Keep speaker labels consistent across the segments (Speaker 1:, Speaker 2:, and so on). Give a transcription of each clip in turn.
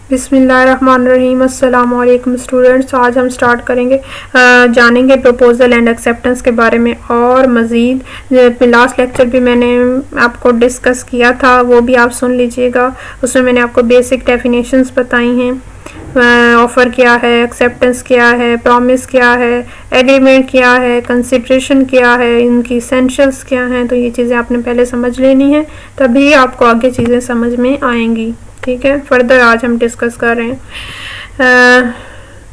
Speaker 1: बिस्मिल्लाहिर्रहमानिर्रहीम। अस्सलाम वालेकुम स्टूडेंट्स। आज हम स्टार्ट करेंगे जानेंगे प्रपोज़ल एंड एक्सेप्टेंस के बारे में और मज़ीद लास्ट लेक्चर भी मैंने आपको डिस्कस किया था, वो भी आप सुन लीजिएगा। उसमें मैंने आपको बेसिक डेफिनेशंस बताई हैं। ऑफ़र क्या है, एक्सेप्टेंस क्या है, प्रॉमिस क्या है, एग्रीमेंट क्या है, कंसिडरेशन क्या है, इनकी एसेंशियल्स क्या हैं। तो ये चीज़ें आपने पहले समझ लेनी है, तभी आपको आगे चीज़ें समझ में आएंगी। ठीक है, फर्दर आज हम डिस्कस कर रहे हैं।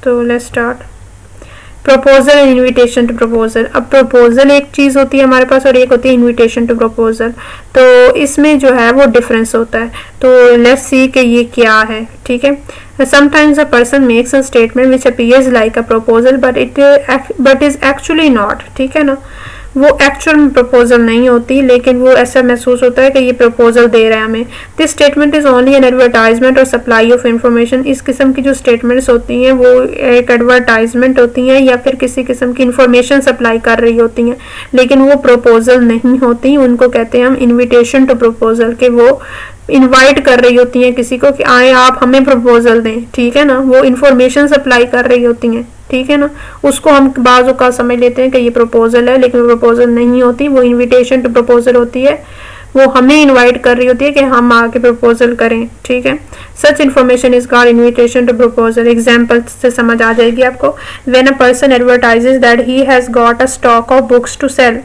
Speaker 1: तो let's start. Proposal and invitation to proposal. अब प्रपोजल एक चीज़ होती है हमारे पास और एक होती है इनविटेशन टू प्रपोजल। तो इसमें जो है वो डिफरेंस होता है। तो लेट्स सी कि ये क्या है। ठीक है, sometimes a person makes a statement which appears like a proposal but is actually not। ठीक है ना, वो एक्चुअल में प्रपोजल नहीं होती, लेकिन वो ऐसा महसूस होता है कि ये प्रपोजल दे रहा है हमें। This statement is only an advertisement और सप्लाई ऑफ इंफॉर्मेशन। इस किस्म की जो स्टेटमेंट्स होती हैं वो एक एडवर्टाइजमेंट होती हैं या फिर किसी किस्म की इंफॉर्मेशन सप्लाई कर रही होती हैं, लेकिन वो प्रपोजल नहीं होती। उनको कहते हैं हम इन्विटेशन टू प्रपोजल, के वो इनवाइट कर रही होती हैं किसी को कि आए आप हमें प्रपोजल दें। ठीक है ना, वो इंफॉर्मेशन सप्लाई कर रही होती हैं। ठीक है ना, उसको हम बाज़ औक़ात समझ लेते हैं कि ये प्रपोजल है, लेकिन वो प्रपोजल नहीं होती, वो इनविटेशन टू प्रपोजल होती है। वो हमें इनवाइट कर रही होती है कि हम आके प्रपोजल करें। ठीक है, such information is called invitation to proposal. Example से समझ आ जाएगी आपको। When a person advertises that he has got a stock of books to sell,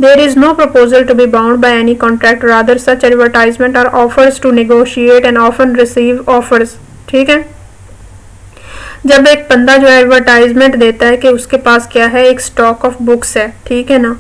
Speaker 1: there is no proposal to be bound by any contract, rather such advertisement are offers to negotiate and often receive offers. ठीक है, जब एक बंदा जो advertisement देता है कि उसके पास क्या है, एक स्टॉक ऑफ बुक्स है। ठीक है ना,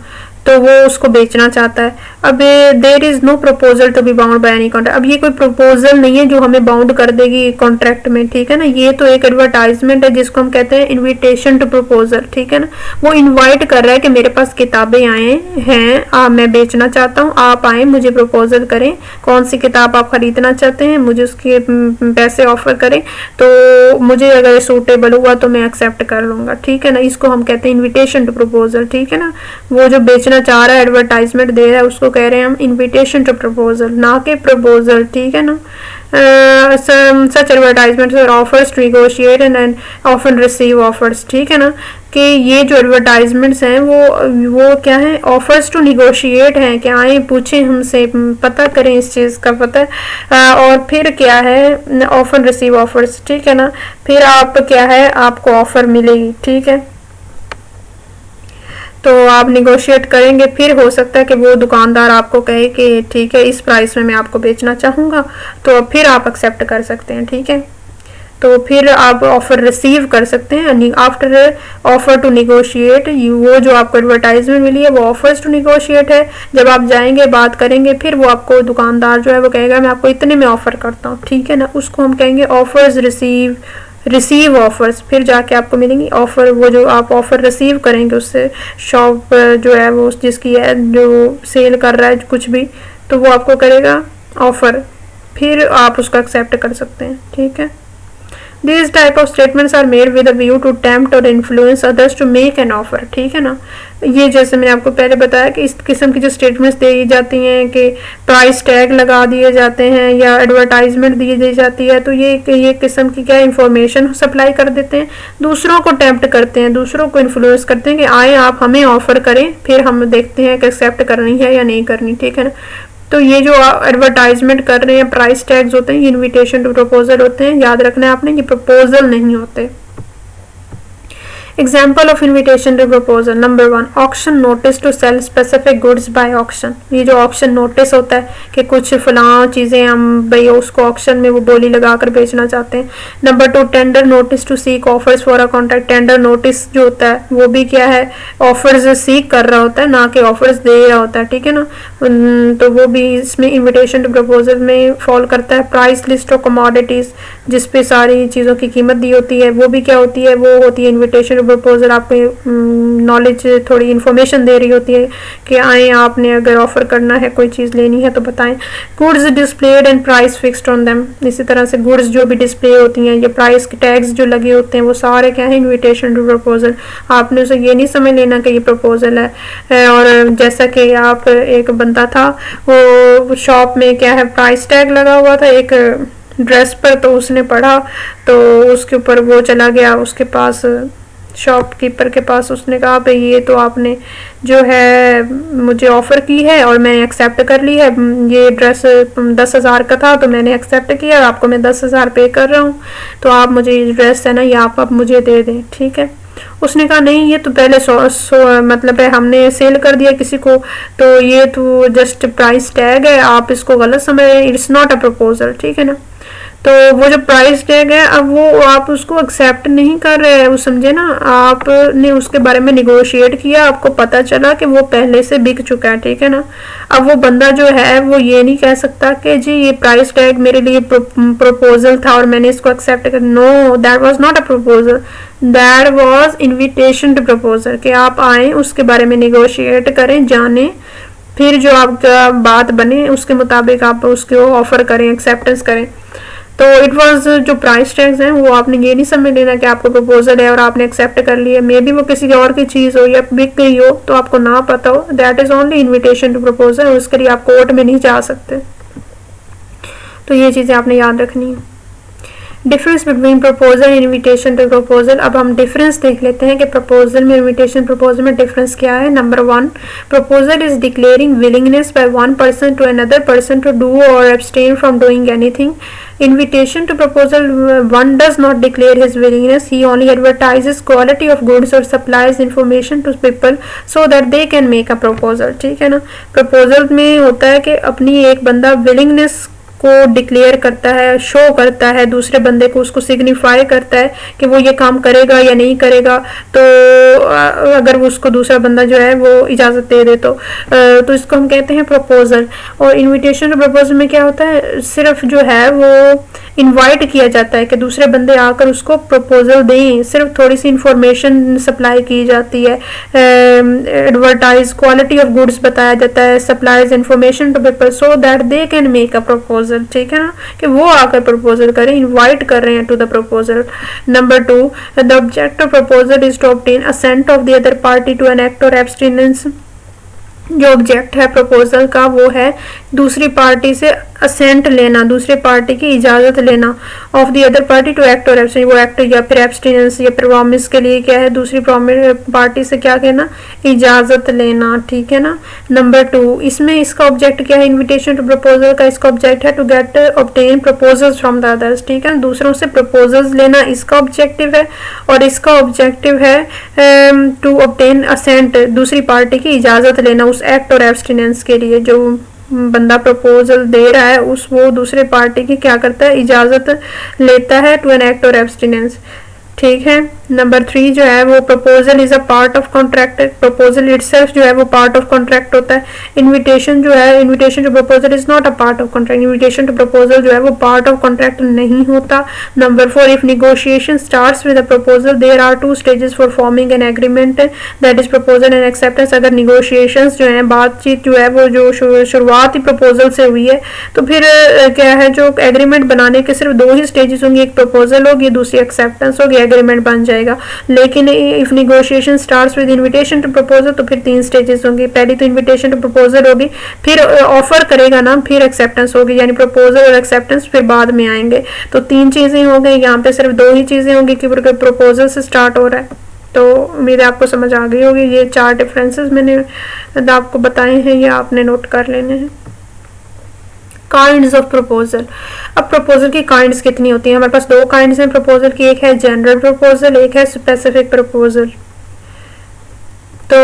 Speaker 1: तो वो उसको बेचना चाहता है। अब there is no proposal to be bound by any contract. अब ये कोई प्रपोजल नहीं है जो हमें बाउंड कर देगी कॉन्ट्रैक्ट में। ठीक है ना, ये तो एक एडवर्टाइजमेंट है जिसको हम कहते हैं इन्विटेशन टू प्रपोजल। ठीक है ना, वो इनवाइट कर रहा है कि मेरे पास किताबें आए हैं, मैं बेचना चाहता हूँ, आप आए मुझे प्रपोजल करें, कौन सी किताब आप खरीदना चाहते हैं, मुझे उसके पैसे ऑफर करें, तो मुझे अगर सूटेबल हुआ तो मैं एक्सेप्ट कर लूँगा। ठीक है ना, इसको हम कहते हैं इन्विटेशन टू प्रपोजल। ठीक है ना, वो जो बेचना चाह रहा है, एडवर्टाइजमेंट दे रहा है, उसको कह रहे हैं हम इन्विटेशन टू प्रपोजल, ना कि प्रपोजल। ठीक है ना, सच एडवर्टाइजमेंट और offers to negotiate and often receive offers. ठीक है ना, कि ये जो एडवर्टाइजमेंट्स हैं वो क्या है, ऑफर्स टू नेगोशिएट हैं, कि आए पूछें हमसे, पता करें इस चीज़ का पता। और फिर क्या है, ऑफन रिसीव ऑफर्स। ठीक है ना, फिर आप क्या है, आपको ऑफर मिलेगी। ठीक है, तो आप निगोशिएट करेंगे, फिर हो सकता है कि वो दुकानदार आपको कहे कि ठीक है इस प्राइस में मैं आपको बेचना चाहूँगा, तो फिर आप एक्सेप्ट कर सकते हैं। ठीक है, तो फिर आप ऑफ़र रिसीव कर सकते हैं। आफ्टर ऑफ़र टू निगोशिएट, वो जो आपको एडवर्टाइजमेंट मिली है वो ऑफर्स टू निगोशिएट है। जब आप जाएंगे बात करेंगे, फिर वो आपको दुकानदार जो है वो कहेगा मैं आपको इतने में ऑफ़र करता हूँ। ठीक है ना, उसको हम कहेंगे ऑफर्स रिसीव ऑफर्स। फिर जाके आपको मिलेंगी ऑफ़र, वो जो आप ऑफ़र रिसीव करेंगे उससे, शॉप जो है वो जिसकी है, जो सेल कर रहा है कुछ भी, तो वो आपको करेगा ऑफ़र, फिर आप उसको एक्सेप्ट कर सकते हैं। ठीक है, These type of statements are made with a view to tempt or influence others to make an offer। ठीक है ना, ये जैसे मैंने आपको पहले बताया कि इस किस्म की जो स्टेटमेंट्स दी जाती हैं कि प्राइस टैग लगा दिए जाते हैं या एडवर्टाइजमेंट दी जाती है, तो ये किस्म की क्या इंफॉर्मेशन सप्लाई कर देते हैं, दूसरों को टेम्प्ट करते हैं, दूसरों को इन्फ्लुएंस करते हैं कि आए आप हमें ऑफर करें, फिर हम देखते हैं कि एक्सेप्ट करनी है या नहीं करनी। ठीक है ना, तो ये जो एडवर्टाइजमेंट कर रहे हैं, प्राइस टैग्स होते हैं, ये इन्विटेशन टू प्रपोजल होते हैं। याद रखना है आपने, ये प्रपोजल नहीं होते। Example of invitation to proposal. Number 1, auction notice to sale specific goods by auction. ये जो ऑक्शन नोटिस होता है कि कुछ फलां चीज़ें हम भाई उसको ऑक्शन में वो बोली लगा कर बेचना चाहते हैं। Number 2, tender notice to seek offers for a contract. Tender notice जो होता है वो भी क्या है, ऑफर्स सीक कर रहा होता है, ना कि ऑफर्स दे रहा होता है। ठीक है ना, तो वो भी इसमें इन्विटेशन टू प्रपोजल में फॉल करता है। प्राइस लिस्ट ऑफ कमोडिटीज़, जिस पे सारी चीज़ों की कीमत दी होती है, वो भी क्या होती है, वो होती है इन्विटेशन प्रपोजल। आपको नॉलेज थोड़ी इन्फॉर्मेशन दे रही होती है कि आए आपने अगर ऑफर करना है, कोई चीज़ लेनी है तो बताएं। Goods displayed and price fixed on them. इसी तरह से गुड्स जो भी डिस्प्ले होती हैं, ये प्राइस के टैग्स जो लगे होते हैं, वो सारे क्या है, इन्विटेशन टू प्रपोजल। आपने उसे ये नहीं समझ लेना कि ये प्रपोजल है। और जैसा कि आप, एक बंदा था, वो शॉप में क्या है, प्राइस टैग लगा हुआ था, एक ड्रेस पर, तो उसने पढ़ा तो उसके ऊपर वो चला गया उसके पास, शॉपकीपर के पास। उसने कहा भाई ये तो आपने जो है मुझे ऑफ़र की है और मैंने एक्सेप्ट कर ली है, ये ड्रेस 10,000 का था तो मैंने एक्सेप्ट किया, आपको मैं 10,000 पे कर रहा हूँ, तो आप मुझे ये ड्रेस है ना ये आप मुझे दे दें, ठीक है। उसने कहा नहीं ये तो पहले मतलब है हमने सेल कर दिया किसी को, तो ये तो जस्ट प्राइस टैग है, आप इसको गलत समझ रहे हैं, इट्स नॉट अ प्रपोजल, ठीक है ना। तो वो जो प्राइस टैग है अब वो आप उसको एक्सेप्ट नहीं कर रहे हैं, वो समझे ना, आपने उसके बारे में निगोशिएट किया, आपको पता चला कि वो पहले से बिक चुका है, ठीक है ना। अब वो बंदा जो है वो ये नहीं कह सकता कि जी ये प्राइस टैग मेरे लिए प्रपोजल था और मैंने इसको एक्सेप्ट कर, no that was not a proposal, that was invitation to proposal, कि आप आए उसके बारे में निगोशिएट करें, जाने, फिर जो आपका बात बने उसके मुताबिक आप उसको ऑफर करें, एक्सेप्टेंस करें। तो इट वाज जो प्राइस टैग्स हैं वो आपने ये नहीं समझ लेना कि आपको प्रपोजल है और आपने एक्सेप्ट कर लिया, मे बी वो किसी और की चीज़ हो या बिक गई हो तो आपको ना पता हो, that is only invitation to proposal, उसके लिए आप कोर्ट में नहीं जा सकते। तो ये चीज़ें आपने याद रखनी है। Difference between proposal and invitation to proposal. अब हम डिफरेंस देख लेते हैं कि प्रपोजल में, इनविटेशन प्रपोजल में डिफरेंस क्या है। Number 1, proposal is declaring willingness by one person to another person to do or abstain from doing anything. Invitation to proposal, one does not declare his willingness, he only advertises quality of goods or supplies information to people so that they can make a proposal, ठीक है ना। Proposal में होता है कि अपनी एक बंदा विलिंगनेस को डिक्लेयर करता है, शो करता है दूसरे बंदे को, उसको सिग्निफाई करता है कि वो ये काम करेगा या नहीं करेगा, तो अगर वो उसको दूसरा बंदा जो है वो इजाज़त दे दे तो इसको हम कहते हैं प्रपोजल। और इनविटेशन टू प्रपोजल में क्या होता है, सिर्फ जो है वो इनवाइट किया जाता है कि दूसरे बंदे आकर उसको प्रपोजल दें, सिर्फ थोड़ी सी इंफॉर्मेशन सप्लाई की जाती है, एडवर्टाइज क्वालिटी ऑफ गुड्स बताया जाता है, supplies information to people so that they can make a proposal, ठीक है ना, कि वो आकर प्रपोजल करें, इनवाइट कर रहे हैं to the proposal. Number 2, the object of proposal is to obtain assent of the other party to an act or abstinence. जो ऑब्जेक्ट है प्रपोजल का वो है दूसरी पार्टी से असेंट लेना, दूसरी पार्टी की इजाज़त लेना, of the other party to act or abstain, वो एक्ट या फिर एब्सटिनेंस या प्रॉमिस के लिए क्या है, दूसरी पार्टी से क्या कहना, इजाज़त लेना, ठीक है ना। नंबर 2, इसमें इसका ऑब्जेक्ट क्या है, इन्विटेशन टू प्रपोजल का इसका ऑब्जेक्ट है to get obtain proposals from the others, ठीक है, दूसरों से प्रपोजल्स लेना इसका ऑब्जेक्टिव है, और इसका ऑब्जेक्टिव है टू ऑब्टेन असेंट, दूसरी पार्टी की इजाज़त लेना उस एक्ट और एब्सटिनेंस के लिए। जो बंदा प्रपोजल दे रहा है उस वो दूसरे पार्टी की क्या करता है, इजाज़त लेता है to an act or abstinence, ठीक है। नंबर 3 जो है वो proposal is a part of contract, proposal itself जो है वो पार्ट ऑफ कॉन्ट्रैक्ट होता है। इनविटेशन जो है, invitation to proposal is not a part of contract, invitation to proposal जो है वो पार्ट ऑफ कॉन्ट्रैक्ट नहीं होता। Number 4, if negotiation starts with a proposal there are 2 stages for forming an agreement, that is proposal and acceptance. अगर negotiations जो है, बातचीत जो है वो जो शुरुआत ही प्रपोजल से हुई है तो फिर क्या है, जो एग्रीमेंट बनाने के सिर्फ 2 ही स्टेजेस होंगे, एक प्रपोजल होगी, दूसरी एक्सेप्टेंस होगी, एग्रीमेंट बन जाएगा। लेकिन if negotiation starts with invitation to proposal तो फिर 3 स्टेजेस होंगे, पहली तो इनविटेशन टू प्रपोजल होगी, फिर ऑफर करेगा ना, फिर एक्सेप्टेंस होगी, यानी प्रपोजल और एक्सेप्टेंस फिर बाद में आएंगे। तो 3 चीजें हो गई, यहाँ पे सिर्फ 2 ही चीजें होंगी क्योंकि प्रपोजल से स्टार्ट हो रहा है। तो उम्मीद है आपको समझ आ गई होगी। ये 4 डिफरेंसेस मैंने आपको बताए हैं, ये आपने नोट कर लेने हैं। Kinds of proposal. अब प्रपोजल की काइंड्स कितनी होती हैं, हमारे पास 2 काइंड्स हैं प्रपोजल की, एक है जनरल प्रपोजल, एक है स्पेसिफिक प्रपोजल। तो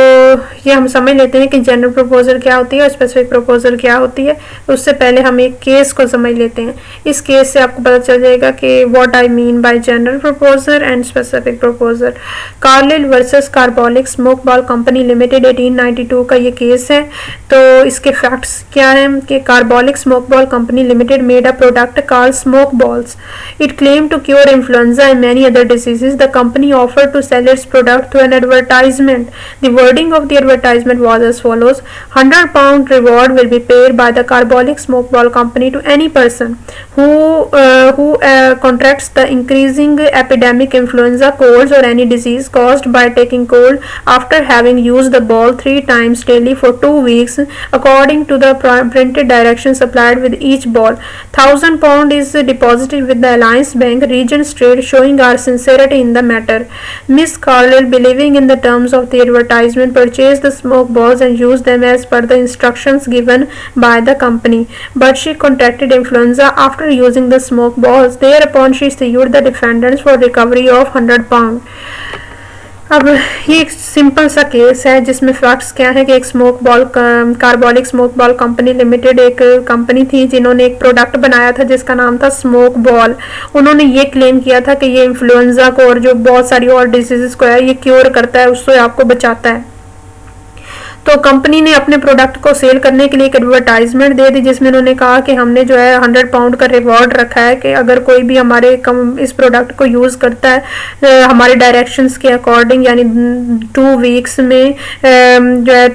Speaker 1: ये हम समझ लेते हैं कि जनरल प्रपोजल क्या होती है और स्पेसिफिक प्रपोजल क्या होती है। उससे पहले हम एक केस को समझ लेते हैं, इस केस से आपको पता चल जाएगा कि what I mean by general proposal and specific proposal. Carlill versus Carbolic Smoke Ball Company limited 1892 का ये केस है। तो इसके फैक्ट्स क्या हैं कि Carbolic Smoke Ball Company Limited made a product called smoke balls, it claim to cure influenza and many other diseases. The company offered to sell its product through an advertisement. The wording of the advertisement was as follows: £100 reward will be paid by the Carbolic Smoke Ball Company to any person who contracts the increasing epidemic influenza, colds, or any disease caused by taking cold after having used the ball 3 times daily for 2 weeks, according to the printed directions supplied with each ball. £1,000 is deposited with the Alliance Bank, Regent Street, showing our sincerity in the matter. Miss Carlyle, believing in the terms of the advertisement, purchased the smoke balls and used them as per the instructions given by the company. But she contracted influenza after using the smoke balls. Thereupon she sued the defendants for recovery of £100. अब ये एक simple सा case है जिसमें facts क्या है कि एक smoke ball carbolic Smoke Ball Company limited एक कंपनी थी जिन्होंने एक प्रोडक्ट बनाया था जिसका नाम था स्मोक बॉल। उन्होंने ये क्लेम किया था कि ये इन्फ्लुएंजा को और जो बहुत सारी और डिजीजेस को है ये क्योर करता है, उससे आपको बचाता है। तो कंपनी ने अपने प्रोडक्ट को सेल करने के लिए एक एडवर्टाइजमेंट दे दी जिसमें उन्होंने कहा कि हमने जो है £100 का रिवॉर्ड रखा है कि अगर कोई भी हमारे इस प्रोडक्ट को यूज़ करता है हमारे डायरेक्शंस के अकॉर्डिंग, यानी 2 वीक्स में जो है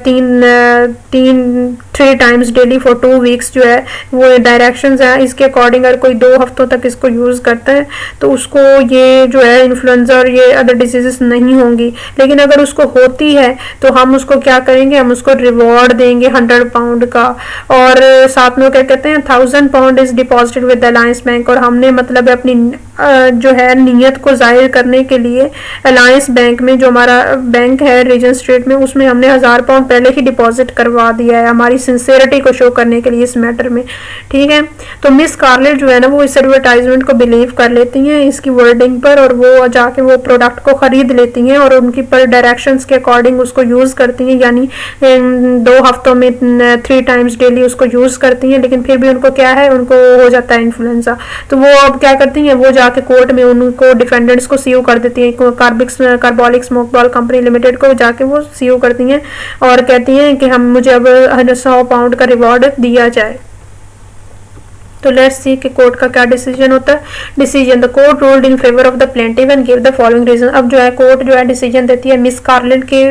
Speaker 1: 3 टाइम्स डेली फॉर 2 वीक्स जो है वो डायरेक्शंस हैं, इसके अकॉर्डिंग अगर कोई 2 हफ्तों तक इसको यूज़ करता है तो उसको ये जो है इन्फ्लुएंजा और ये अदर डिजीजेस नहीं होंगी। लेकिन अगर उसको होती है तो हम उसको क्या करेंगे, हम उसको रिवॉर्ड देंगे £100 का, और साथ में क्या कहते हैं £1,000 is deposited with alliance bank. और हमने मतलब अपनी जो है नीयत को जाहिर करने के लिए अलायंस बैंक में, जो हमारा बैंक है रीजेंट स्ट्रीट में, उसमें हमने £1,000 पहले ही डिपॉजिट करवा दिया है हमारी सिंसियरिटी को शो करने के लिए इस मैटर में। ठीक है, तो मिस कार्लेट जो है ना वो इस एडवर्टाइजमेंट को बिलीव कर लेती हैं इसकी वर्डिंग पर, और वो जाके वो प्रोडक्ट को खरीद लेती हैं और उनकी पर डायरेक्शंस के अकॉर्डिंग उसको यूज़ करती हैं, यानी 2 हफ्तों में 3 टाइम्स डेली उसको यूज़ करती हैं। लेकिन फिर भी उनको क्या है, उनको हो जाता है इन्फ्लुएंजा। तो वो अब क्या करती हैं, वो जाके कोर्ट में उनको डिफेंडेंट्स को सीओ कर देती हैं, carbolic Smoke Ball Company limited को जाके वो सीओ करती हैं और कहती हैं कि हम मुझे अब £100 का रिवॉर्ड दिया जाए। तो लेट्स सी कि कोर्ट का क्या डिसीजन होता है। Decision: the court ruled in favour of the plaintiff and give the following reason. अब जो है कोर्ट जो है डिसीजन देती है मिस कार्लेट के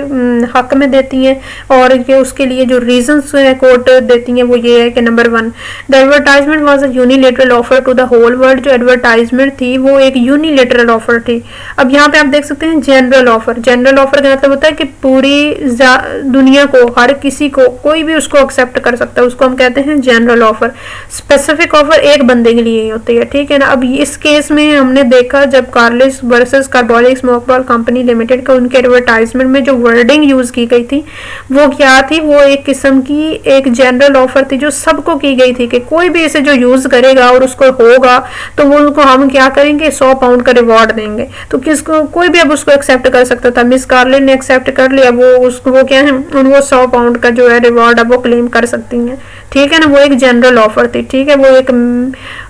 Speaker 1: हक में देती हैं, और ये उसके लिए जो रीजंस है कोर्ट देती हैं वो ये है कि number 1, the advertisement was a unilateral offer to the whole world. जो एडवर्टाइजमेंट थी वो एक यूनिलेटरल ऑफर थी। अब यहाँ पे आप देख सकते हैं जनरल ऑफर। जनरल ऑफर का मतलब होता है कि पूरी दुनिया को, हर किसी को, कोई भी उसको एक्सेप्ट कर सकता है, उसको हम कहते हैं जनरल ऑफर। स्पेसिफिक ऑफर एक बंदे के लिए ही होती है। ठीक है ना। अब इस केस में हमने देखा जब Carlill versus Carbolic Smoke Ball Company Limited का उनके एडवर्टाइजमेंट में जो वर्डिंग यूज की गई थी वो क्या थी, वो एक किस्म की एक जनरल ऑफर थी जो सबको की गई थी कि कोई भी इसे जो यूज करेगा और उसको होगा तो वो उनको हम क्या करेंगे, £100 का रिवॉर्ड देंगे। तो किसको, कोई भी अब उसको एक्सेप्ट कर सकता था। मिस कार्लिन ने एक्सेप्ट कर लिया, वो क्या है, उनको £100 का जो है रिवॉर्ड अब वो क्लेम कर सकती हैं। ठीक है ना। वो एक जनरल ऑफर थी। ठीक है, वो एक,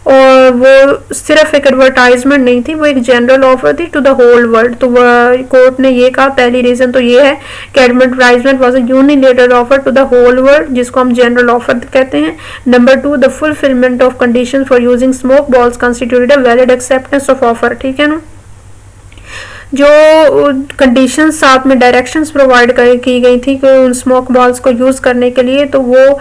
Speaker 1: और वो सिर्फ एक एडवर्टाइजमेंट नहीं थी, वो एक जनरल ऑफर थी टू द होल वर्ल्ड। तो कोर्ट ने ये कहा, पहली रीजन तो ये है कि advertisement was a unilateral offer to the whole world, जिसको हम जनरल ऑफर कहते हैं। Number 2, the fulfilment of condition for using smoke balls constituted a valid acceptance of offer. ठीक है ना। जो कंडीशंस साथ में डायरेक्शंस प्रोवाइड की गई थी कि उन स्मोक बॉल्स को यूज़ करने के लिए, तो वो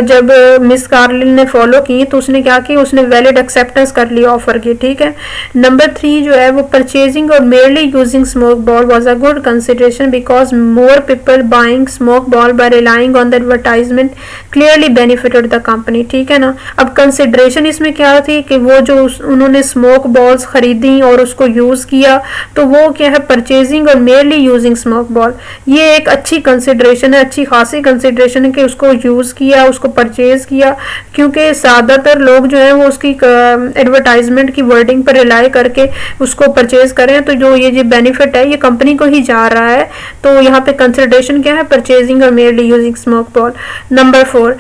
Speaker 1: जब मिस कार्लिन ने फॉलो की तो उसने क्या किया, उसने वैलिड एक्सेप्टेंस कर ली ऑफर की। ठीक है। नंबर 3 जो है वो purchasing or merely using smoke ball was a good consideration because more people buying smoke ball by relying on the advertisement clearly benefited the company. ठीक है ना। अब कंसिडरेशन इसमें क्या थी कि वो जो उन्होंने स्मोक बॉल्स खरीदी और उसको यूज़ किया, तो वो क्या है, purchasing or merely using smoke ball, ये एक अच्छी कंसिडरेशन है, अच्छी खासी कंसिडरेशन है कि उसको यूज़ किया, उसको परचेज किया, क्योंकि ज़्यादातर लोग जो है वो उसकी एडवर्टाइजमेंट की वर्डिंग पर रिलाई करके उसको परचेज करें, तो जो ये बेनिफिट है ये कंपनी को ही जा रहा है। तो यहाँ पे कंसिडरेशन क्या है, purchasing or merely using smoke ball. Number 4,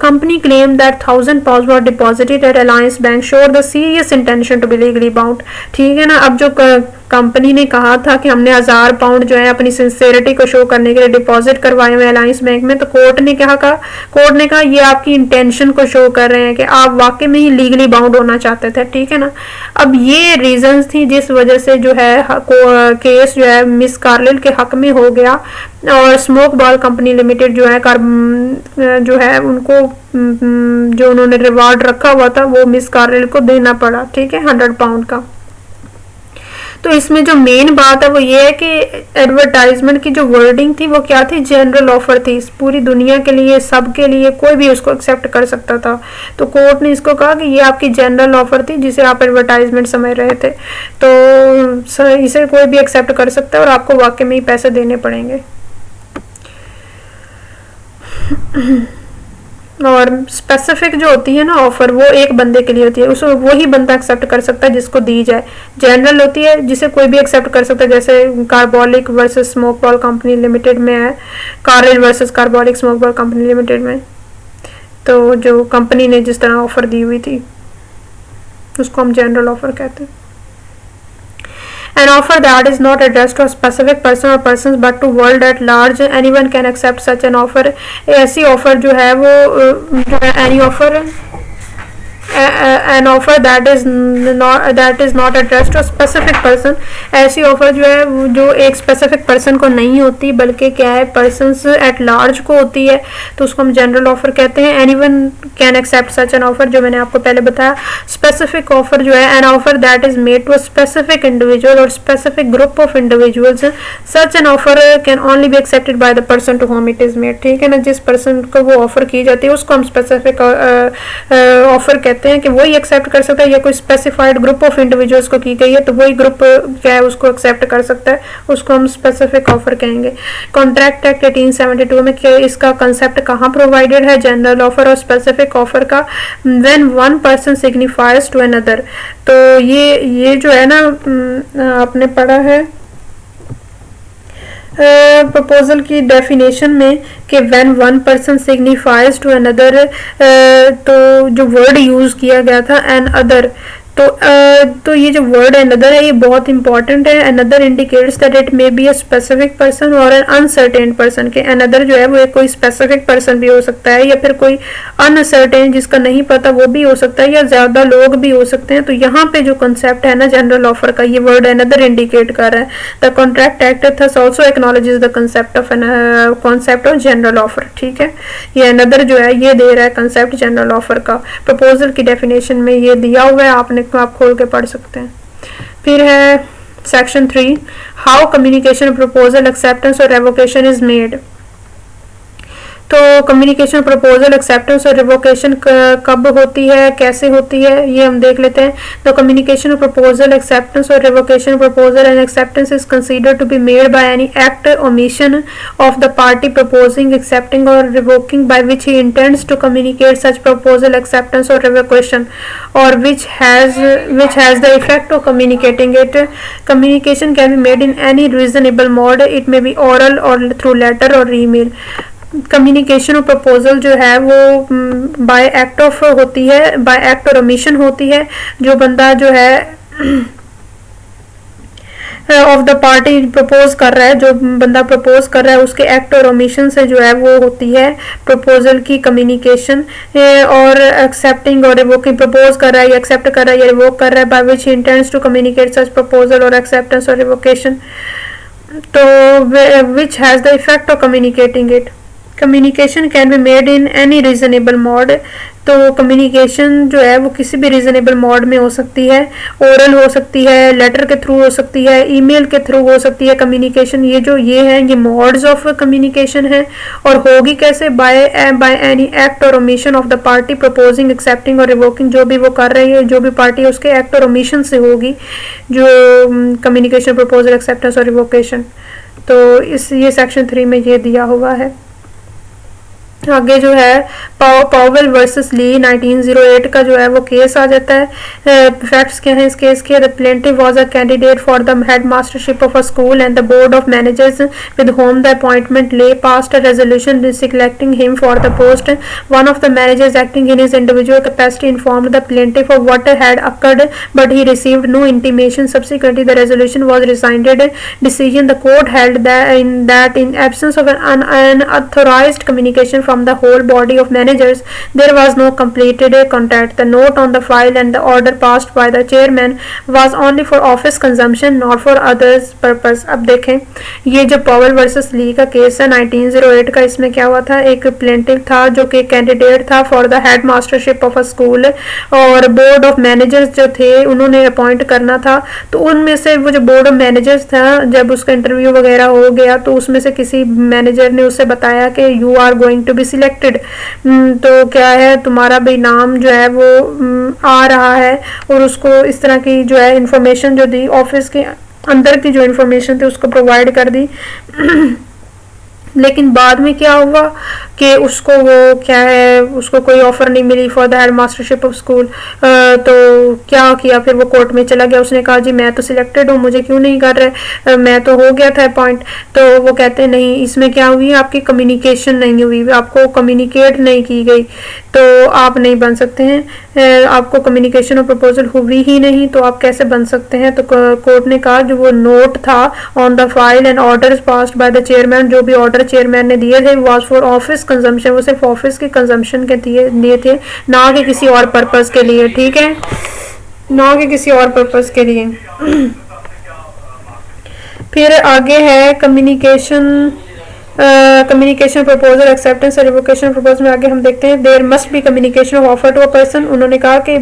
Speaker 1: company claim that £1,000 were deposited at Alliance Bank show the serious intention to be legally bound. ठीक है ना। अब जो कंपनी ने कहा था कि हमने 1000 पाउंड जो है अपनी सिंसियरिटी को शो करने के लिए डिपॉजिट करवाए हुए अलायंस बैंक में, तो कोर्ट ने कहा ये आपकी इंटेंशन को शो कर रहे हैं कि आप वाकई में ही लीगली बाउंड होना चाहते थे, ठीक है ना। अब ये रीजंस थी जिस वजह से जो है केस जो है मिस कार्लिल के हक में हो गया और स्मोक बॉल कंपनी लिमिटेड जो है उनको जो उन्होंने रिवार्ड रखा हुआ था वो मिस कार्लिल को देना पड़ा, ठीक है, 100 पाउंड का। तो इसमें जो मेन बात है वो ये है कि एडवर्टाइजमेंट की जो वर्डिंग थी वो क्या थी, जनरल ऑफर थी, इस पूरी दुनिया के लिए, सब के लिए, कोई भी उसको एक्सेप्ट कर सकता था। तो कोर्ट ने इसको कहा कि ये आपकी जनरल ऑफर थी जिसे आप एडवर्टाइजमेंट समझ रहे थे, तो इसे कोई भी एक्सेप्ट कर सकता है और आपको वाकई में ही पैसे देने पड़ेंगे। और स्पेसिफिक जो होती है ना ऑफर, वो एक बंदे के लिए होती है, उसको वही बंदा एक्सेप्ट कर सकता है जिसको दी जाए। जनरल होती है जिसे कोई भी एक्सेप्ट कर सकता है, जैसे carbolic versus smoke Ball Company limited में है, Carlill versus Carbolic Smoke Ball Company limited में, तो जो कंपनी ने जिस तरह ऑफर दी हुई थी उसको हम जनरल ऑफर कहते हैं। An offer that is not addressed to a specific person or persons but to world at large, anyone can accept such an offer। ऐसी ऑफर जो है वो any offer an offer that is not addressed to a specific person, ऐसी offer जो है जो एक specific person को नहीं होती बल्कि क्या है पर्सन्स एट लार्ज को होती है, तो उसको हम जनरल ऑफर कहते हैं। Anyone can accept such an offer, जो मैंने आपको पहले बताया। स्पेसिफिक ऑफर जो है an offer that is made to a specific individual or specific group of individuals, such an offer can only be accepted by the person to whom it is made, ठीक है ना। जिस person को वो offer की जाती है उसको हम स्पेसिफिक ऑफर कहते हैं कि वही एक्सेप्ट कर सकता है, या कोई स्पेसिफाइड ग्रुप ऑफ इंडिविजुअल्स को की गई है तो वही ग्रुप क्या है उसको एक्सेप्ट कर सकता है, उसको हम स्पेसिफिक ऑफर कहेंगे। कॉन्ट्रैक्ट एक्ट 1872 में क्या इसका कंसेप्ट कहाँ प्रोवाइडेड है, जनरल ऑफर और स्पेसिफिक ऑफर का, when one person signifies to another. तो ये जो है ना आपने पढ़ा है प्रपोजल की डेफिनेशन में कि when one person signifies to another, तो जो वर्ड यूज किया गया था एन अदर, तो ये जो वर्ड अनदर है ये बहुत इंपॉर्टेंट है। Another indicates that it may be a specific person और एन अनसर्टेन पर्सन, के अनदर जो है वो एक कोई स्पेसिफिक पर्सन भी हो सकता है या फिर कोई अनसर्टेन जिसका नहीं पता वो भी हो सकता है, या ज्यादा लोग भी हो सकते हैं। तो यहाँ पे जो कंसेप्ट है ना जनरल ऑफर का, ये वर्ड अनदर इंडिकेट कर रहा है। The contract act thus also acknowledges the concept of general offer, ठीक है। ये अनदर जो है ये दे रहा है कंसेप्ट जनरल ऑफर का, प्रपोजल की डेफिनेशन में ये दिया हुआ है, आपने आप खोल के पढ़ सकते हैं। फिर है section 3, how communication proposal acceptance और रेवोकेशन इज मेड। तो कम्युनिकेशन प्रपोजल एक्सेप्टेंस और रिवोकेशन कब होती है, कैसे होती है, ये हम देख लेते हैं। द कम्युनिकेशन प्रपोजल एक्सेप्टेंस और revocation proposal and acceptance is consider to be made by any act omission of the party proposing accepting or revoking by which he intends to communicate such proposal acceptance और revocation or which has the effect of communicating it. Communication can be made in any reasonable mode. It may be oral or through letter or email. Communication और proposal जो है वो bye act of होती है, bye act और omission होती है। जो बंदा जो है ऑफ द पार्टी प्रपोज कर रहा है, जो बंदा प्रपोज कर रहा है उसके एक्ट और ओमिशन से जो है वो होती है प्रपोजल की कम्युनिकेशन। और एक्सेप्टिंग और रिवोकिंग, प्रपोज कर रहा है या एक्सेप्ट कर रहा है या रिवोक कर रहा है, by which he intends to communicate such proposal or acceptance और रिवोकेशन, तो which has the effect of communicating it. Communication can be made in any reasonable mode, तो कम्युनिकेशन जो है वो किसी भी रीजनेबल मोड में हो सकती है। ओरल हो सकती है, लेटर के थ्रू हो सकती है, ईमेल के थ्रू हो सकती है कम्युनिकेशन। ये हैं ये मोड्स ऑफ कम्युनिकेशन है। और होगी कैसे, बाय एनी एक्ट और omission of the party proposing accepting or revoking, जो भी वो कर रही है, जो भी पार्टी है उसके एक्ट और ओमिशन से होगी जो कम्युनिकेशन प्रपोजल एक्सेप्टेंस और रिवोकेशन। तो ये सेक्शन 3 में ये दिया हुआ है। आगे जो है पावेल वर्सेस ली 1908 का जो है वो केस आ जाता है। फैक्ट्स क्या हैं इस केस के? The plaintiff was a candidate for the head mastership of a school and the board of managers with whom the appointment lay passed a resolution selecting him for the post. One of the managers acting in his individual capacity informed the plaintiff of what had occurred but he received no intimation. Subsequently the resolution was rescinded decision. The court held that in absence of an unauthorized communication from the whole body of managers, there was no completed contract. The note on the file and the order passed by the chairman was only for office consumption, not for others purpose. अब देखें ये जो Pavel versus ली का case है 1908 का, इसमें क्या हुआ था? एक प्लेंटिफ था जो कि कैंडिडेट था for the head mastership of a school, और बोर्ड ऑफ मैनेजर्स जो थे उन्होंने अपॉइंट करना था। तो उनमें से वो जो बोर्ड ऑफ मैनेजर्स था, जब उसका इंटरव्यू वगैरह हो गया तो उसमें से किसी मैनेजर ने उसे बताया कि you are going to be selected, तो क्या है तुम्हारा भी नाम जो है वो आ रहा है, और उसको इस तरह की जो है इंफॉर्मेशन जो दी, ऑफिस के अंदर की जो इंफॉर्मेशन थी उसको प्रोवाइड कर दी। लेकिन बाद में क्या हुआ कि उसको वो क्या है, उसको कोई ऑफर नहीं मिली for the head mastership of school. तो क्या किया फिर? वो कोर्ट में चला गया, उसने कहा जी मैं तो सिलेक्टेड हूँ, मुझे क्यों नहीं कर रहे, मैं तो हो गया था अपॉइंट। तो वो कहते हैं नहीं, इसमें क्या हुई, आपकी कम्युनिकेशन नहीं हुई, आपको कम्युनिकेट नहीं की गई, तो आप नहीं बन सकते हैं। आपको कम्युनिकेशन और प्रपोजल हुई ही नहीं, तो आप कैसे बन सकते हैं? तो कोर्ट ने कहा जो वो नोट था on the file and orders passed by the chairman, जो भी ऑर्डर चेयरमैन ने दिए थे वाज फॉर ऑफिस कंजम्पशन, वो सिर्फ ऑफिस के कंजम्पशन के दिए थे, ना कि किसी और पर्पस के लिए। ठीक है, ना कि किसी और पर्पस के लिए। फिर आगे है कम्युनिकेशन कम्युनिकेशन प्रपोजल एक्सेप्टेंस और रिवोकेशन प्रपोजल में आगे हम देखते हैं there must be communication of offer to a person. उन्होंने कहा कि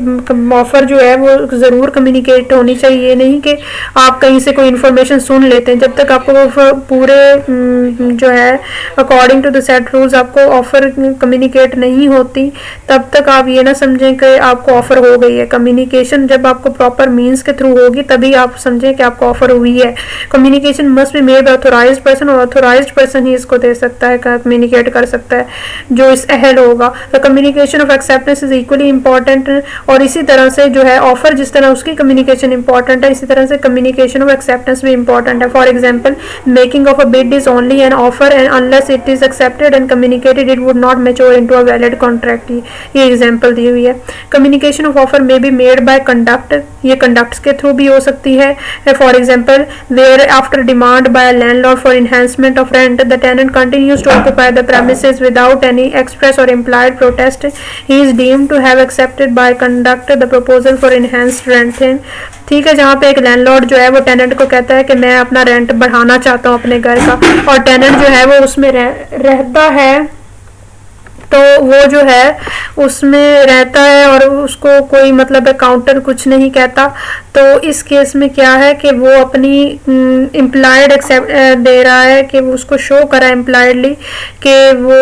Speaker 1: ऑफर जो है वो ज़रूर कम्युनिकेट होनी चाहिए, नहीं कि आप कहीं से कोई इन्फॉर्मेशन सुन लेते हैं। जब तक आपको पूरे जो है according to the set rules आपको ऑफर कम्युनिकेट नहीं होती, तब तक आप ये ना समझें कि आपको ऑफर हो गई है। कम्युनिकेशन जब आपको प्रॉपर मीन्स के थ्रू होगी तभी आप समझें कि आपको ऑफर हुई है। Communication must be made by authorised person, और ऑथोराइज्ड पर्सन ही को दे सकता है, कम्युनिकेट कर सकता है, जो इस अहल होगा। तो communication of acceptance is equally important, और इसी तरह से जो है ऑफर जिस तरह उसकी कम्युनिकेशन इंपॉर्टेंट है, इसी तरह से कम्युनिकेशन ऑफ एक्सेप्टेंस भी इंपॉर्टेंट है। For example making of a bid is only an offer and unless it is accepted and communicated it would not mature into a valid contract. ये example दी हुई है। Communication of offer may be made by conduct, ये conducts के through भी हो सकती है। For example where after demand by a landlord for enhancement of rent the tenant continues to occupy the premises without any express or implied protest, he is deemed to have accepted by conduct the proposal for enhanced rent। ठीक है, जहाँ पे एक landlord जो है वो tenant को कहता है कि मैं अपना रेंट बढ़ाना चाहता हूँ अपने घर का, और टेनेंट जो है वो उसमें रहता है, तो वो जो है उसमें रहता है और उसको कोई मतलब काउंटर कुछ नहीं कहता। तो इस केस में क्या है कि वो अपनी इम्प्लाइड एक्सेप्ट दे रहा है कि वो उसको शो करा इम्प्लाइडली कि वो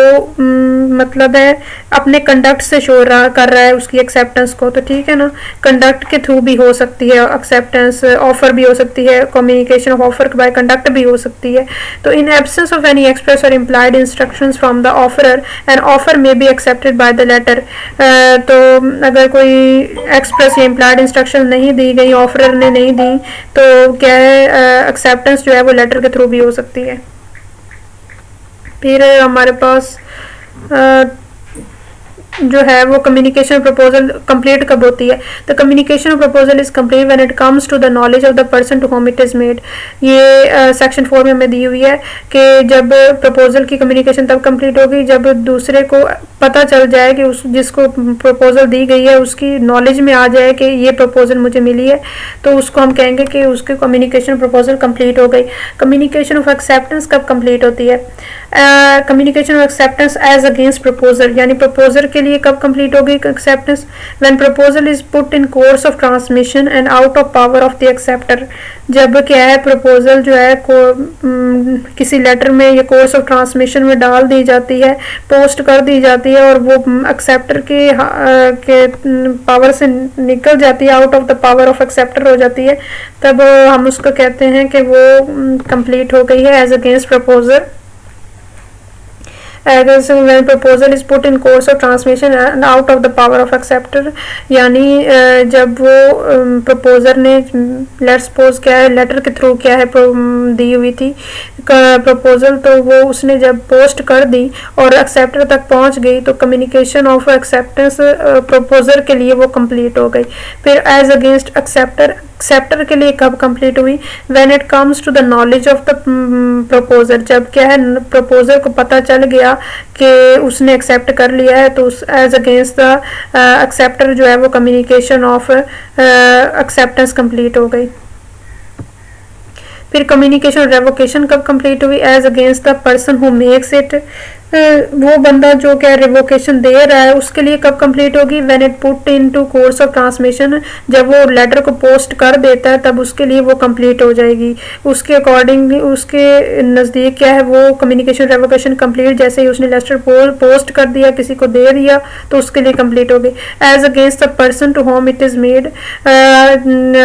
Speaker 1: मतलब है अपने कंडक्ट से शो कर रहा है उसकी एक्सेप्टेंस को। तो ठीक है ना, कंडक्ट के थ्रू भी हो सकती है एक्सेप्टेंस, ऑफर भी हो सकती है, communication of offer by conduct भी हो सकती है। तो in absence of any express or implied instructions from the offerer an offer may be accepted by the latter. तो अगर कोई एक्सप्रेस या इम्प्लाइड इंस्ट्रक्शन नहीं दी गई, ऑफरर ने नहीं दी, तो क्या है एक्सेप्टेंस जो है वो लेटर के थ्रू भी हो सकती है। फिर हमारे पास जो है वो कम्युनिकेशन प्रपोजल कंप्लीट कब होती है? The communication proposal is complete when it comes to the knowledge of the person to whom it is made. ये सेक्शन 4 में हमें दी हुई है कि जब प्रपोजल की कम्युनिकेशन तब कंप्लीट होगी जब दूसरे को पता चल जाए कि उस जिसको प्रपोजल दी गई है उसकी नॉलेज में आ जाए कि ये प्रपोजल मुझे मिली है, तो उसको हम कहेंगे कि उसकी कम्युनिकेशन प्रपोजल कंप्लीट हो गई। कम्युनिकेशन ऑफ एक्सेप्टेंस कब कंप्लीट होती है? Communication of acceptance as against proposal, यानी प्रपोजल के लिए कब कंप्लीट होगी acceptance? When proposal is put in course of transmission and out of power of the acceptor. जब क्या है प्रपोजल जो है किसी लेटर में या कोर्स ऑफ ट्रांसमिशन में डाल दी जाती है, पोस्ट कर दी जाती है और वो एक्सेप्टर के पावर से निकल जाती है, out of the power of acceptor हो जाती है, तब हम उसको कहते हैं कि वो कंप्लीट हो गई है as against proposal. When proposal is put in course of transmission out of the power of acceptor, यानी जब वो प्रपोजर ने लेट्स सपोज क्या है लेटर के थ्रू क्या है दी हुई थी प्रपोजल, तो वो उसने जब पोस्ट कर दी और एक्सेप्टर तक पहुंच गई तो कम्युनिकेशन ऑफ एक्सेप्टेंस प्रपोजर के लिए वो कंप्लीट हो गई। फिर एज अगेंस्ट एक्सेप्टर के लिए कब कंप्लीट हुई? When it comes to the knowledge of the proposer, जब क्या है प्रपोजर को पता चल गया कि उसने एक्सेप्ट कर लिया है, तो एज अगेंस्ट द एक्सेप्टर जो है वो कम्युनिकेशन ऑफ एक्सेप्टेंस कंप्लीट हो गई। फिर कम्युनिकेशन रेवोकेशन कब कंप्लीट हुई? As against the person who makes it, वो बंदा जो क्या रिवोकेशन दे रहा है उसके लिए कब कंप्लीट होगी? When it put into course of transmission, जब वो लेटर को पोस्ट कर देता है तब उसके लिए वो कंप्लीट हो जाएगी। उसके अकॉर्डिंग उसके नज़दीक क्या है वो कम्युनिकेशन रेवोकेशन कंप्लीट, जैसे ही उसने लेटर पोस्ट कर दिया किसी को दे दिया तो उसके लिए कंप्लीट हो गई। As against the person to whom it is made,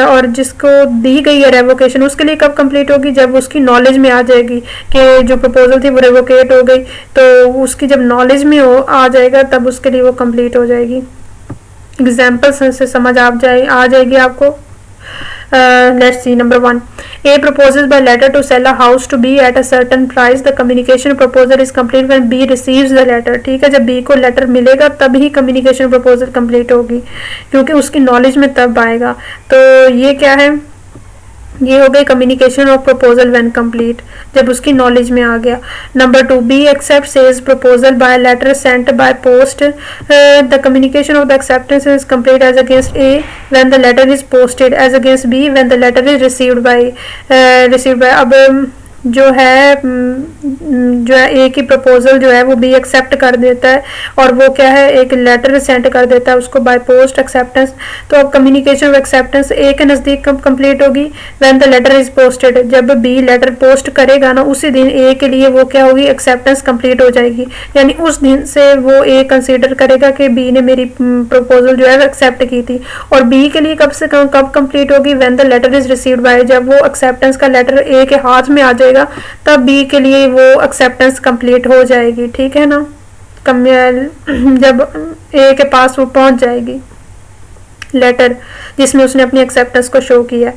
Speaker 1: और जिसको दी गई है रेवोकेशन उसके लिए कब कंप्लीट होगी? जब उसकी नॉलेज में आ जाएगी कि जो प्रपोजल थी वो रेवोकेट हो गई, तो उसकी जब नॉलेज में आ जाएगा तब उसके लिए वो कंप्लीट हो जाएगी। एग्जाम्पल से समझ आ जाएगी आपको। Let's see number 1, A proposes by letter to sell a house to B at a certain price. The communication proposal is complete when B receives the letter. ठीक है, जब B को लेटर मिलेगा तब ही कम्युनिकेशन प्रपोजल कंप्लीट होगी, क्योंकि उसकी knowledge में तब आएगा। तो ये क्या है, ये हो गई communication of proposal when complete, जब उसकी नॉलेज में आ गया। Number 2, B accepts A's proposal by letter sent by post, the communication of the acceptance is complete as against A when the letter is posted, as against B when the letter is received by अब जो है ए की proposal जो है वो B accept कर देता है और वो क्या है एक लेटर सेंड कर देता है उसको बाय पोस्ट एक्सेप्टेंस। तो अब कम्युनिकेशन ऑफ एक्सेप्टेंस ए के नज़दीक कब कंप्लीट होगी? When the letter is posted, जब बी लेटर पोस्ट करेगा ना उसी दिन ए के लिए वो क्या होगी, एक्सेप्टेंस कंप्लीट हो जाएगी। यानी उस दिन से वो ए कंसीडर करेगा कि बी ने मेरी प्रपोजल जो है एक्सेप्ट की थी। और बी के लिए कब कंप्लीट होगी? When the letter is received by, जब वो एक्सेप्टेंस का लेटर ए के हाथ में आ जाएगा तब बी के लिए वो एक्सेप्टेंस कंप्लीट हो जाएगी। ठीक है ना, जब ए के पास वो पहुंच जाएगी लेटर जिसमें उसने अपनी एक्सेप्टेंस को शो किया।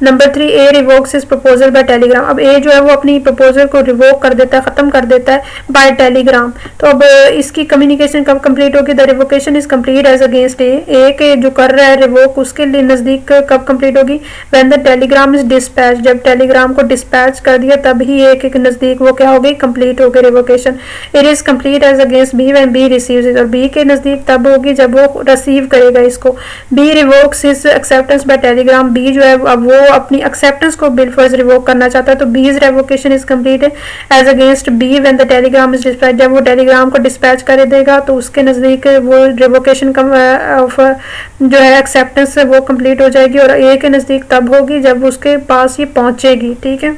Speaker 1: Number 3, A revokes his proposal by telegram. अब ए जो है वो अपनी प्रपोजल को रिवोक कर देता है, खत्म कर देता है बाय टेलीग्राम। तो अब इसकी कम्युनिकेशन कब कंप्लीट होगी? The revocation is complete as against A के जो कर रहा है रिवोक उसके लिए नज़दीक कब कंप्लीट होगी? When the telegram is dispatch, जब टेलीग्राम को डिस्पैच कर दिया तब ही ए के नज़दीक वो क्या हो गई, कंप्लीट हो गई revocation. It is complete as against B when B receives it, और बी के नज़दीक तब होगी जब वो रिसीव करेगा इसको। B revokes his acceptance by telegram, B जो है अब वो अपनी एक्सेप्टेंस को बिलफर्ज रिवोक करना चाहता है, तो B's revocation is complete as against B when the telegram is dispatch, जब वो टेलीग्राम को डिस्पैच कर देगा तो उसके नज़दीक वो रिवोकेशन ऑफ जो है एक्सेप्टेंस वो कंप्लीट हो जाएगी। और ए के नज़दीक तब होगी जब उसके पास ये पहुंचेगी। ठीक है,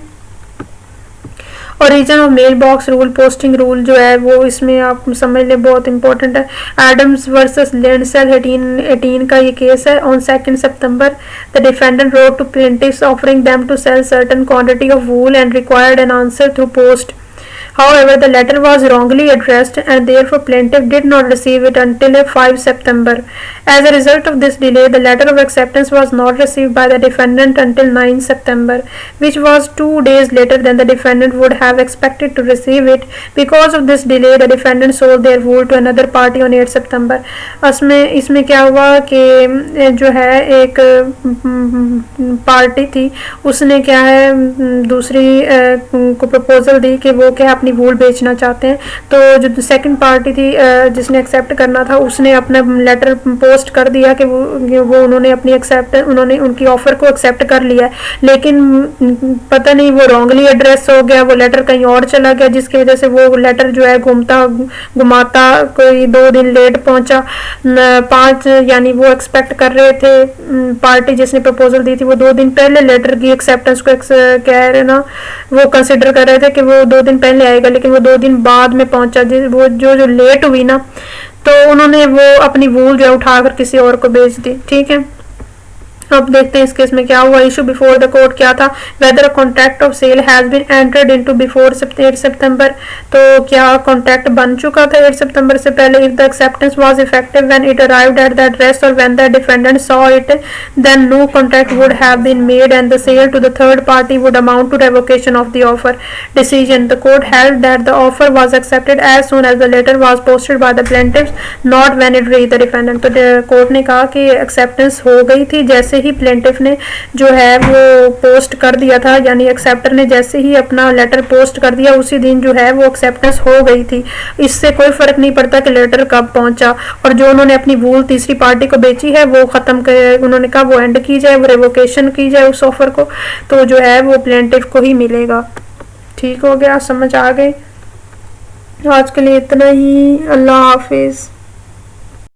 Speaker 1: origin of male box rule, posting rule जो है वो इसमें आप समझ लें बहुत इंपॉर्टेंट है। एडम्स वर्सेस लैंडसेल 1818 का ये केस है। On 2 September the defendant wrote to plaintiffs offering them to sell certain quantity of wool and required an answer through post. However, the letter was wrongly addressed and therefore plaintiff did not receive it until 5 September. As a result of this delay, the letter of acceptance was not received by the defendant until 9 September, which was 2 days later than the defendant would have expected to receive it. Because of this delay, the defendant sold their wool to another party on 8 September. इसमें क्या हुआ कि जो है एक party थी उसने क्या है दूसरी को प्रपोजल दी कि वो क्या अपनी वूल बेचना चाहते हैं। तो जो सेकंड पार्टी थी जिसने एक्सेप्ट करना था उसने अपना लेटर पोस्ट कर दिया कि वो उन्होंने अपनी उन्होंने उनकी ऑफर को एक्सेप्ट कर लिया, लेकिन पता नहीं वो रॉन्गली एड्रेस हो गया, वो लेटर कहीं और चला गया जिसकी वजह से वो लेटर जो है घुमाता कोई 2 दिन लेट पहुंचा। 5 यानी वो एक्सपेक्ट कर रहे थे पार्टी जिसने प्रपोजल दी थी वो 2 दिन पहले लेटर की एक्सेप्टेंस को कह रहे ना वो कंसिडर कर रहे थे कि वो 2 दिन पहले आएगा, लेकिन वो 2 दिन बाद में पहुंचा। वो जो लेट हुई ना तो उन्होंने वो अपनी वूल जो उठाकर किसी और को बेच दी। ठीक है, अब देखते हैं इस केस में क्या हुआ। इशू बिफोर द कोर्ट क्या था, whether contract of sale has been entered into before 8 September, तो क्या कॉन्ट्रैक्ट बन चुका था 8 सितंबर से पहले। If the acceptance was effective when it arrived at the address or when the defendant saw it, then no contract would have been made and the sale to the third party would amount to revocation of the offer decision. The court held that the offer was accepted as soon as the letter was posted by the plaintiffs, not when it reached the defendant. तो court ने कहा कि acceptance हो गई थी जैसे ही plaintiff ने जो है वो पोस्ट कर दिया था, यानी एक्सेप्टर ने जैसे ही अपना लेटर पोस्ट कर दिया उसी दिन जो है वो एक्सेप्टेंस हो गई थी। इससे कोई फर्क नहीं पड़ता कि लेटर कब पहुंचा, और जो उन्होंने अपनी वूल तीसरी पार्टी को बेची है वो खत्म कर, उन्होंने कहा वो एंड की जाए, वो रेवोकेशन की जाए उस ऑफर को, तो जो है वो प्लेंटिफ को ही मिलेगा। ठीक हो गया, समझ आ गई। आज के लिए इतना ही, अल्लाह हाफिज़।